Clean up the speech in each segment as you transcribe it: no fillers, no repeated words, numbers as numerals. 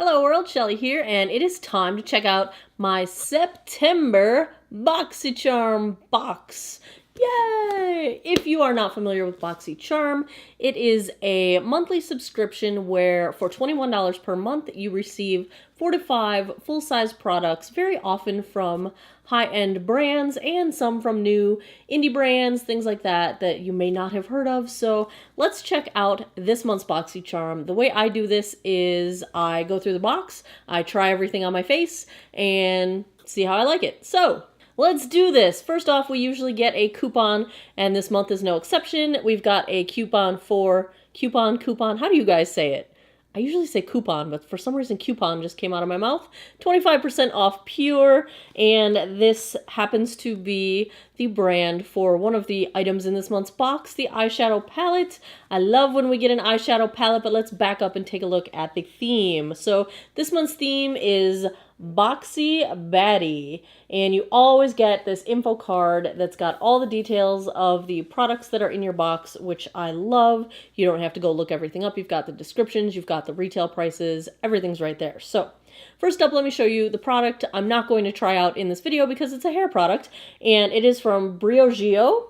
Hello world, Shelly here, and it is time to check out my September Boxycharm box. Yay! If you are not familiar with Boxycharm, it is a monthly subscription where for $21 per month you receive 4 to 5 full-size products, very often from high-end brands and some from new indie brands, things like that you may not have heard of. So let's check out this month's Boxycharm. The way I do this is I go through the box, I try everything on my face, and see how I like it. So let's do this. First off, we usually get a coupon, and this month is no exception. We've got a coupon for coupon. How do you guys say it? I usually say coupon, but for some reason coupon just came out of my mouth. 25% off Pure, and this happens to be the brand for one of the items in this month's box, the Eyeshadow Palette. I love when we get an eyeshadow palette, but let's back up and take a look at the theme. So this month's theme is Boxy Baddie, and you always get this info card that's got all the details of the products that are in your box, which I love. You don't have to go look everything up. You've got the descriptions, you've got the retail prices, everything's right there. So first up, let me show you the product I'm not going to try out in this video because it's a hair product, and it is from Briogeo,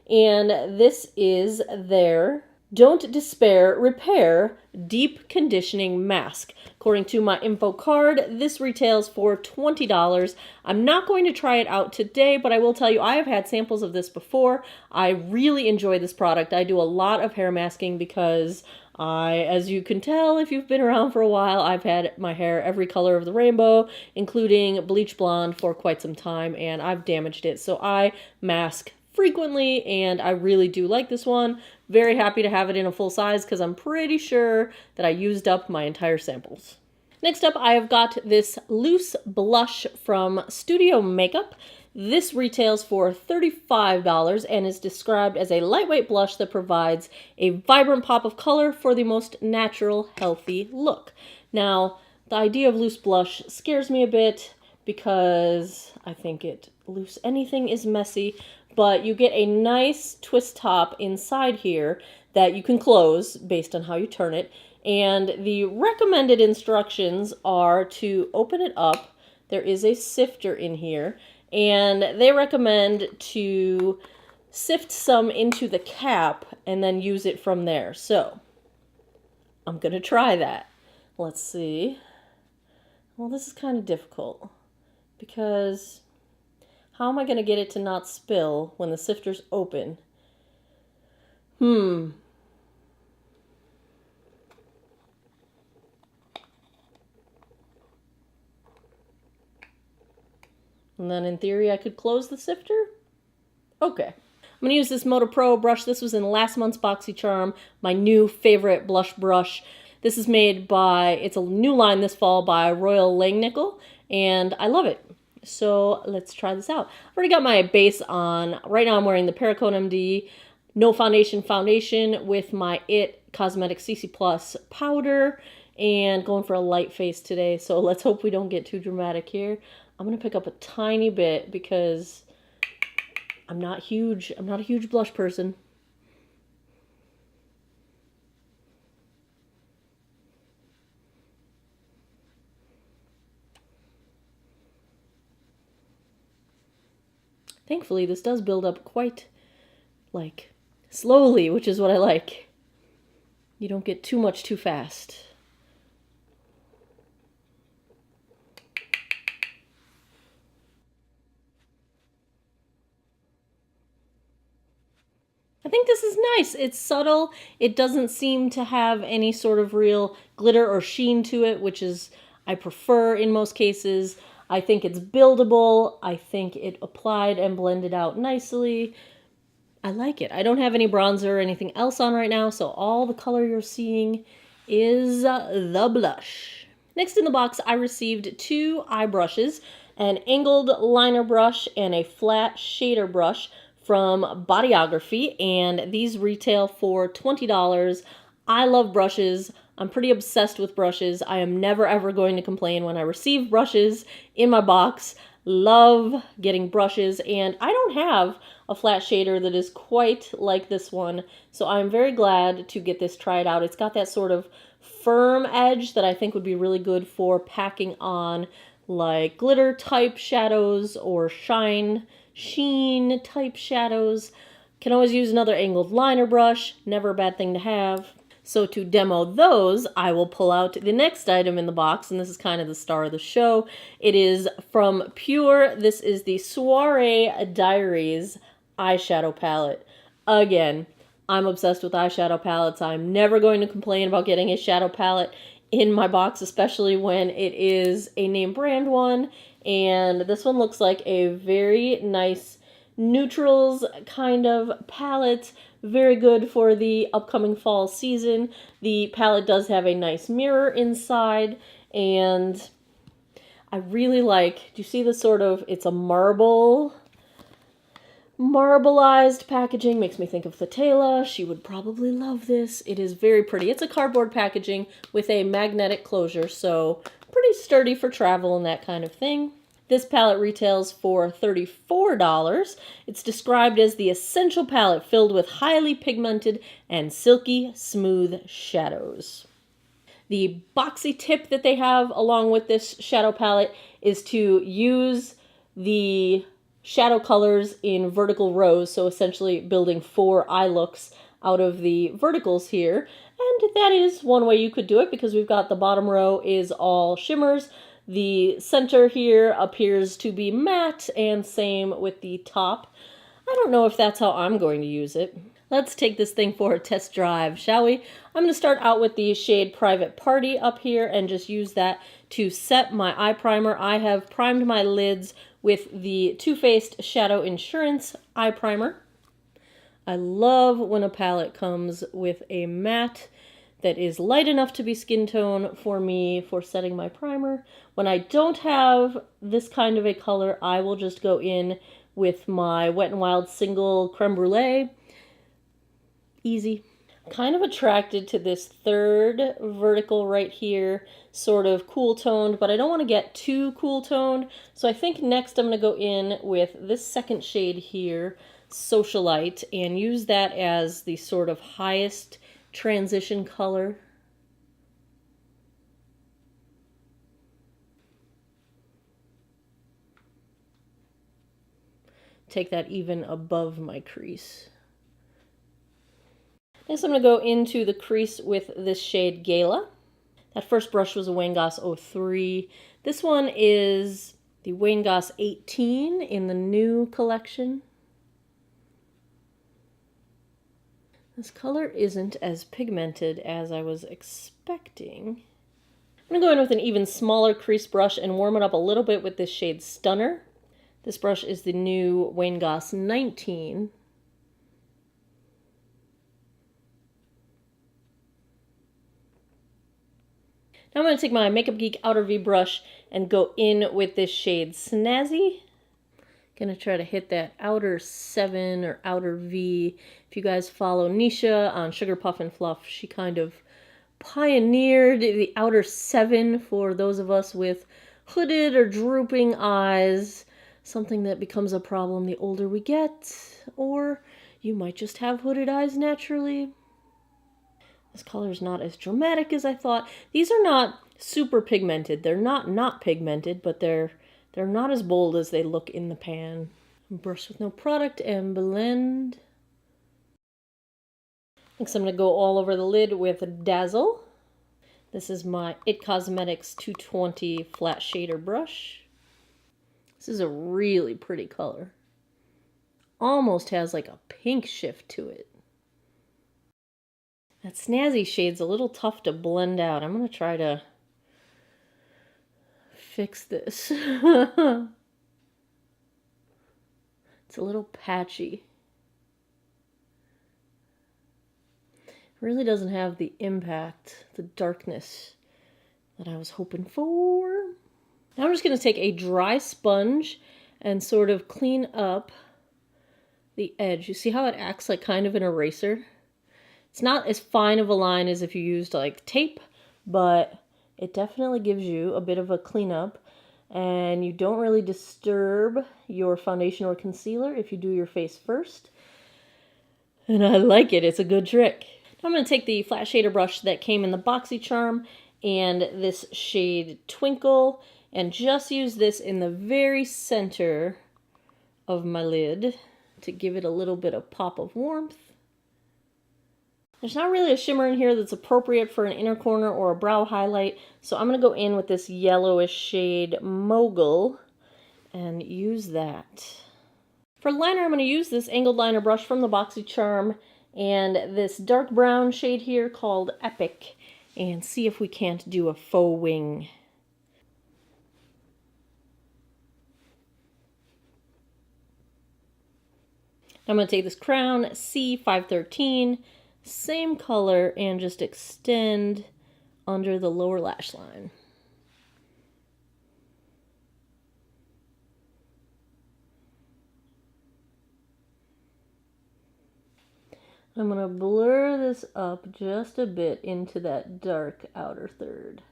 and this is their Don't Despair Repair Deep Conditioning Mask. According to my info card, this retails for $20. I'm not going to try it out today, but I will tell you I have had samples of this before. I really enjoy this product. I do a lot of hair masking because as you can tell if you've been around for a while, I've had my hair every color of the rainbow, including bleach blonde, for quite some time, and I've damaged it. So I mask frequently, and I really do like this one. Very happy to have it in a full size because I'm pretty sure that I used up my entire samples. Next up, I have got this loose blush from Studio Makeup. This retails for $35 and is described as a lightweight blush that provides a vibrant pop of color for the most natural, healthy look. Now, the idea of loose blush scares me a bit because I think loose anything is messy, but you get a nice twist top inside here that you can close based on how you turn it. And the recommended instructions are to open it up. There is a sifter in here, and they recommend to sift some into the cap and then use it from there. So I'm gonna try that. Let's see. Well, this is kind of difficult because how am I going to get it to not spill when the sifter's open? And then in theory I could close the sifter? Okay. I'm going to use this Moto Pro brush. This was in last month's Boxycharm, my new favorite blush brush. This is made by, it's a new line this fall by Royal Langnickel, and I love it. So let's try this out. I've already got my base on. Right now I'm wearing the Perricone MD No Foundation foundation with my IT Cosmetics CC Plus powder, and going for a light face today. So let's hope we don't get too dramatic here. I'm going to pick up a tiny bit because I'm not huge. I'm not a huge blush person. Thankfully, this does build up quite, slowly, which is what I like. You don't get too much too fast. I think this is nice. It's subtle. It doesn't seem to have any sort of real glitter or sheen to it, which is I prefer in most cases. I think it's buildable. I think it applied and blended out nicely. I like it. I don't have any bronzer or anything else on right now, so all the color you're seeing is the blush. Next in the box, I received 2 eye brushes, an angled liner brush and a flat shader brush from Bodyography, and these retail for $20. I love brushes. I'm pretty obsessed with brushes. I am never ever going to complain when I receive brushes in my box. love getting brushes, and I don't have a flat shader that is quite like this one, so I'm very glad to get this tried out. It's got that sort of firm edge that I think would be really good for packing on like glitter type shadows or sheen type shadows. Can always use another angled liner brush, never a bad thing to have. So to demo those, I will pull out the next item in the box, and this is kind of the star of the show. It is from Pure. This is the Soiree Diaries eyeshadow palette. Again, I'm obsessed with eyeshadow palettes. I'm never going to complain about getting a shadow palette in my box, especially when it is a name brand one. And this one looks like a very nice neutrals kind of palette. Very good for the upcoming fall season. The palette does have a nice mirror inside, and I really like, do you see the sort of, it's a marbleized packaging. Makes me think of Thetela. She would probably love this. It is very pretty. It's a cardboard packaging with a magnetic closure, so pretty sturdy for travel and that kind of thing. This palette retails for $34. It's described as the essential palette filled with highly pigmented and silky smooth shadows. The boxy tip that they have along with this shadow palette is to use the shadow colors in vertical rows, so essentially building 4 eye looks out of the verticals here. And that is one way you could do it, because we've got the bottom row is all shimmers. The center here appears to be matte, and same with the top. I don't know if that's how I'm going to use it. Let's take this thing for a test drive, shall we? I'm going to start out with the shade Private Party up here and just use that to set my eye primer. I have primed my lids with the Too Faced Shadow Insurance eye primer. I love when a palette comes with a matte that is light enough to be skin tone for me for setting my primer. When I don't have this kind of a color, I will just go in with my Wet n Wild single creme brulee. Easy. Kind of attracted to this third vertical right here, sort of cool toned, but I don't want to get too cool toned. So I think next I'm going to go in with this second shade here, Socialite, and use that as the sort of highest transition color. Take that even above my crease. Next I'm going to go into the crease with this shade Gala. That first brush was a Wayne Goss 03. This one is the Wayne Goss 18 in the new collection. This color isn't as pigmented as I was expecting. I'm going to go in with an even smaller crease brush and warm it up a little bit with this shade Stunner. This brush is the new Wayne Goss 19. Now I'm going to take my Makeup Geek Outer V brush and go in with this shade Snazzy. Gonna try to hit that outer 7 or outer V. If you guys follow Nisha on Sugar Puff and Fluff, she kind of pioneered the outer 7 for those of us with hooded or drooping eyes. Something that becomes a problem the older we get, or you might just have hooded eyes naturally. This color is not as dramatic as I thought. These are not super pigmented. They're not pigmented, but they're not as bold as they look in the pan. Brush with no product and blend. Next I'm going to go all over the lid with Dazzle. This is my It Cosmetics 220 flat shader brush. This is a really pretty color. Almost has like a pink shift to it. That Snazzy shade's a little tough to blend out. I'm going to try to fix this. It's a little patchy. It really doesn't have the impact, the darkness that I was hoping for. Now I'm just going to take a dry sponge and sort of clean up the edge. You see how it acts like kind of an eraser? It's not as fine of a line as if you used like tape, but it definitely gives you a bit of a cleanup. And you don't really disturb your foundation or concealer if you do your face first. And I like it. It's a good trick. Now I'm going to take the flat shader brush that came in the Boxycharm and this shade Twinkle and just use this in the very center of my lid to give it a little bit of pop of warmth. There's not really a shimmer in here that's appropriate for an inner corner or a brow highlight, so I'm going to go in with this yellowish shade Mogul and use that. For liner, I'm going to use this angled liner brush from the Boxycharm and this dark brown shade here called Epic, and see if we can't do a faux wing. I'm going to take this Crown C513, same color, and just extend under the lower lash line. I'm going to blur this up just a bit into that dark outer third.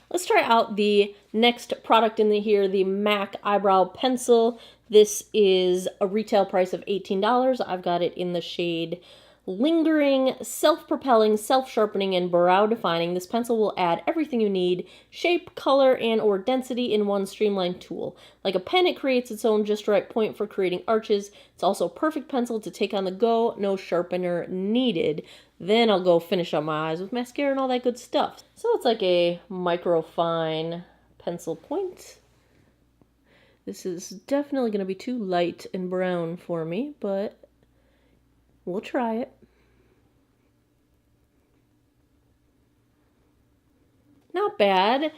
Let's try out the next product in here, the MAC Eyebrow Pencil. This is a retail price of $18. I've got it in the shade Lingering, Self-Propelling, Self-Sharpening, and Brow Defining. This pencil will add everything you need, shape, color, and or density in one streamlined tool. Like a pen, it creates its own just right point for creating arches. It's also a perfect pencil to take on the go, no sharpener needed. Then I'll go finish up my eyes with mascara and all that good stuff. So it's like a microfine pencil point. This is definitely going to be too light and brown for me, but we'll try it. Not bad.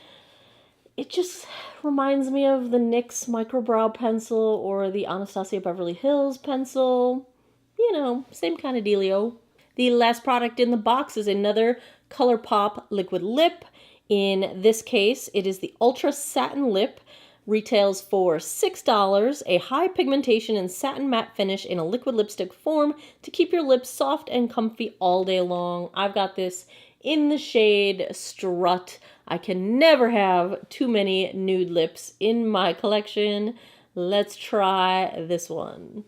It just reminds me of the NYX Microbrow Pencil or the Anastasia Beverly Hills pencil. You know, same kind of dealio. The last product in the box is another ColourPop liquid lip. In this case, it is the Ultra Satin Lip. Retails for $6, a high pigmentation and satin matte finish in a liquid lipstick form to keep your lips soft and comfy all day long. I've got this in the shade Strut. I can never have too many nude lips in my collection. Let's try this one.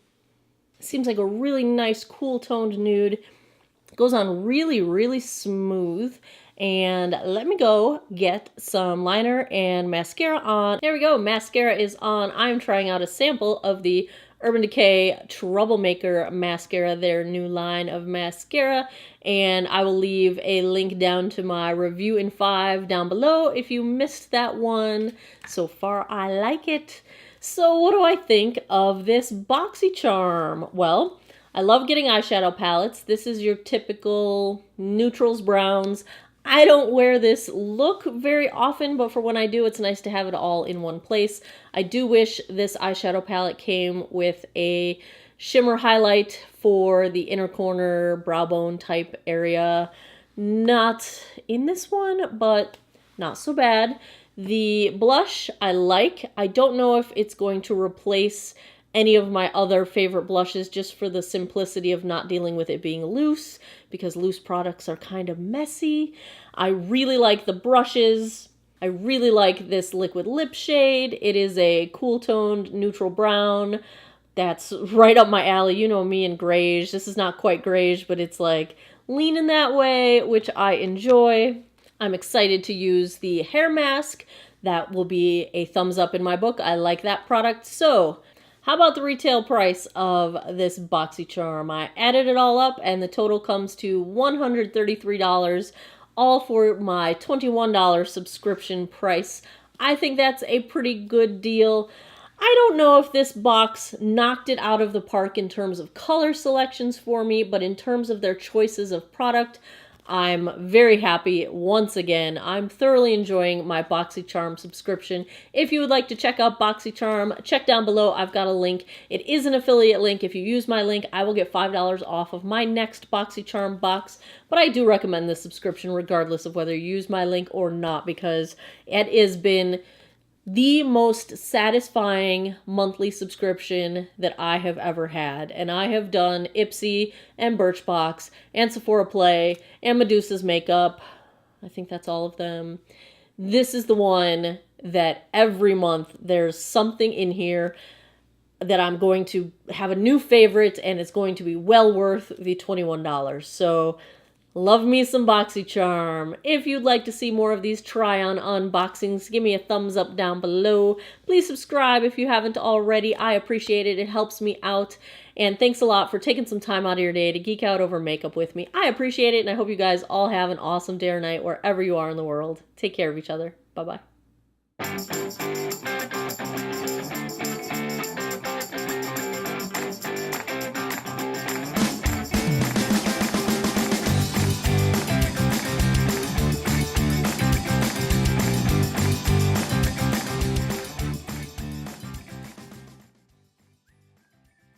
Seems like a really nice, cool toned nude. It goes on really, really smooth. And let me go get some liner and mascara on. There we go, mascara is on. I'm trying out a sample of the Urban Decay Troublemaker mascara, their new line of mascara. And I will leave a link down to my review in 5 down below if you missed that one. So far, I like it. So what do I think of this Boxycharm? Well, I love getting eyeshadow palettes. This is your typical neutrals, browns. I don't wear this look very often, but for when I do, it's nice to have it all in one place. I do wish this eyeshadow palette came with a shimmer highlight for the inner corner, brow bone type area. Not in this one, but not so bad. The blush I like. I don't know if it's going to replace any of my other favorite blushes just for the simplicity of not dealing with it being loose, because loose products are kind of messy. I really like the brushes. I really like this liquid lip shade. It is a cool toned neutral brown. That's right up my alley. You know me and grayish. This is not quite grayish, but it's like leaning that way, which I enjoy. I'm excited to use the hair mask. That will be a thumbs up in my book. I like that product. So how about the retail price of this Boxycharm? I added it all up and the total comes to $133, all for my $21 subscription price. I think that's a pretty good deal. I don't know if this box knocked it out of the park in terms of color selections for me, but in terms of their choices of product, I'm very happy. Once again, I'm thoroughly enjoying my Boxycharm subscription. If you would like to check out Boxycharm, check down below. I've got a link. It is an affiliate link. If you use my link, I will get $5 off of my next Boxycharm box. But I do recommend this subscription regardless of whether you use my link or not, because it has been the most satisfying monthly subscription that I have ever had. And I have done Ipsy and Birchbox and Sephora Play and Medusa's Makeup. I think that's all of them. this is the one that every month there's something in here that I'm going to have a new favorite, and it's going to be well worth the $21. So love me some Boxycharm. If you'd like to see more of these try-on unboxings, give me a thumbs up down below. Please subscribe if you haven't already. I appreciate it. It helps me out. And thanks a lot for taking some time out of your day to geek out over makeup with me. I appreciate it, and I hope you guys all have an awesome day or night wherever you are in the world. Take care of each other. Bye-bye.